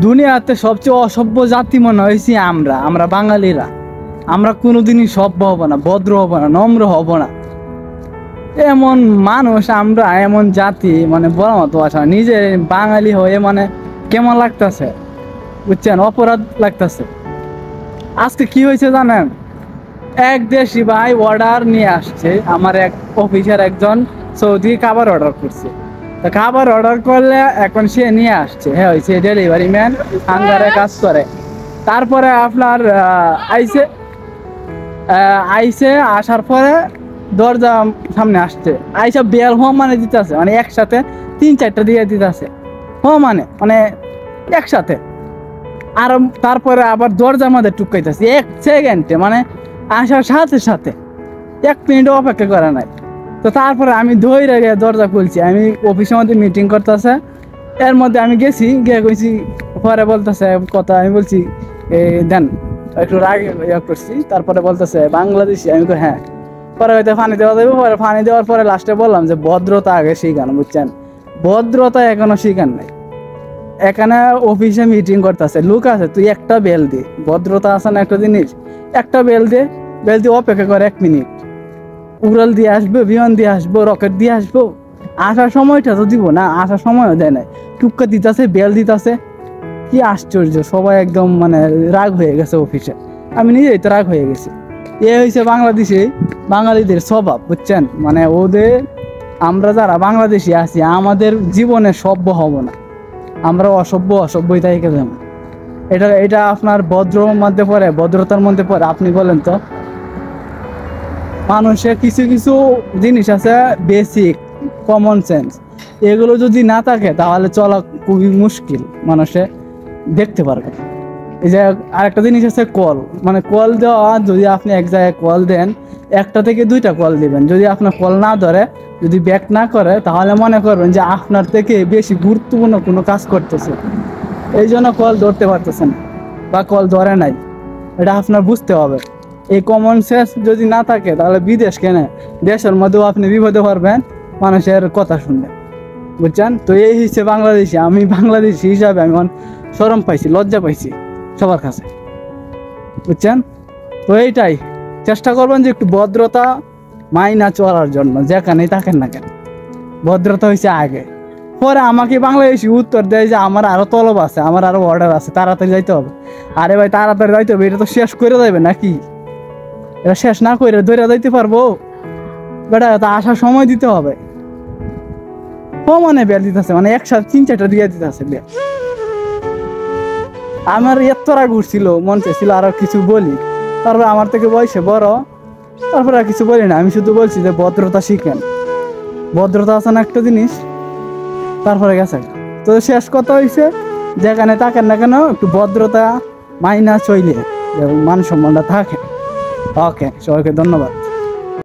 দুনিয়াতে সবচেয়ে অসভ্য জাতি মনে হয়েছি আমরা আমরা বাঙালিরা। আমরা কোনোদিনই সভ্য হব না, ভদ্র হব না, নম্র হব না। এমন মানুষ আমরা, এমন জাতি, মানে বলার মতো ভাষা। নিজে বাঙালি হয়ে মানে কেমন লাগতেছে বুঝছেন, অপরাধ লাগতেছে। আজকে কি হয়েছে জানেন, এক দেশি ভাই অর্ডার নিয়ে আসছে, আমার এক অফিসের একজন সৌদি খাবার অর্ডার করছে। তো খাবার অর্ডার করলে এখন সে নিয়ে আসছে, হ্যাঁ হয়েছে ডেলিভারি ম্যান, হাঙ্গারে কাজ করে। তারপরে আপনার আইসে আইসে আসার পরে দরজা সামনে আসছে, আইসা বেল হওয়া মানে দিতেছে, মানে একসাথে 3-4টা দিয়ে দিতেছে, হওয়া মানে একসাথে। আর তারপরে আবার দরজার মধ্যে টুকাইতেছে 1 সেকেন্ডে, মানে আসার সাথে সাথে 1 মিনিট অপেক্ষা করা নাই। তো তারপরে আমি ধৈর্য গিয়ে দরজা খুলছি, আমি অফিসের মধ্যে মিটিং করতেছে, এর মধ্যে আমি গেছি, গিয়ে কইছি, পরে বলতেছে কথা, আমি বলছি দেন, একটু রাগ করছি। তারপরে বলতেছে বাংলাদেশি, আমি তো হ্যাঁ। পরে হয়তো পানি দেওয়া দেবো, পরে পানি দেওয়ার পরে লাস্টে বললাম যে ভদ্রতা আগে শিখান, বুঝছেন, ভদ্রতা এখনো শিখান নাই। এখানে অফিসে মিটিং করতেছে, লোক আছে, তুই একটা বেল দে, ভদ্রতা আছে না একটা জিনিস, একটা বেল দিয়ে অপেক্ষা করে 1 মিনিট। উড়াল দিয়ে আসবো, বিমান দিয়ে আসবো, রকেট দিয়ে আসবো, আসার সময়টা তো দিব না, আসার সময়ও দেয় নাই, টুক্কা দিতেছে, বেল দিতেছে। কি আশ্চর্য, সবাই একদম মানে রাগ হয়ে গেছে অফিসে, আমি নিজেই তো রাগ হয়ে গেছি। এ হয়েছে বাংলাদেশে বাঙালিদের স্বভাব, বুঝছেন, মানে ওদের, আমরা যারা বাংলাদেশি আছি আমাদের জীবনে সভ্য হব না, আমরা অসভ্যই তাই গেলাম। এটা আপনার ভদ্রর মধ্যে পড়ে, ভদ্রতার মধ্যে পড়ে? আপনি বলেন তো। মানুষের কিছু কিছু জিনিস আছে বেসিক কমন সেন্স, এগুলো যদি না থাকে তাহলে চলা খুবই মুশকিল, মানুষে দেখতে পারবে। এই যে আরেকটা জিনিস আছে কল, মানে কল দেওয়া, যদি আপনি এক জায়গায় কল দেন, 1টা থেকে 2টা কল দিবেন, যদি আপনার কল না ধরে, যদি ব্যাক না করে, তাহলে মনে করবেন যে আপনার থেকে বেশি গুরুত্বপূর্ণ কোনো কাজ করতেছে, এই জন্য কল ধরতে পারতেছেন বা কল ধরে নাই। এটা আপনার বুঝতে হবে। এই কমন সেন্স যদি না থাকে তাহলে বিদেশ কেন, দেশের মধ্যেও আপনি বিপদে পারবেন মানুষের কথা শুনলে, বুঝছেন। তো এই হিসেবে বাংলাদেশি, আমি বাংলাদেশি হিসাবে আমি শরম পাইছি, লজ্জা পাইছি সবার কাছে, বুঝছেন। তো এইটাই চেষ্টা করবেন যে একটু ভদ্রতা মাইনা চলার জন্য, যেখানেই থাকেন না কেন, ভদ্রতা হয়েছে আগে। পরে আমাকে বাংলাদেশি উত্তর দেয় যে আমার আরো তলব আছে, আমার আরো অর্ডার আছে, তাড়াতাড়ি যাইতে হবে। আরে ভাই তাড়াতাড়ি যাইতে হবে, এটা তো শেষ করে যাবে নাকি? এটা শেষ না করে ধরে যাইতে পারবো? বেটা তা আসার সময় দিতে হবে। মানে বেল দিতেছে, মানে একসাথে 3-4টা দিয়ে দিতেছে বেল। আমার এত রাগ উঠছিল, মন চাইছিল আরো কিছু বলি, তারপরে আমার থেকে বয়সে বড়, তারপরে আর কিছু বলি না, আমি শুধু বলছি যে ভদ্রতা শিখেন, ভদ্রতা আছে না একটা জিনিস। তারপরে গেছে। তো শেষ কথা হয়েছে, যেখানে থাকেন না কেন একটু ভদ্রতা মাইনা চইলে মান সম্মানটা থাকে। ওকে, সবাইকে ধন্যবাদ।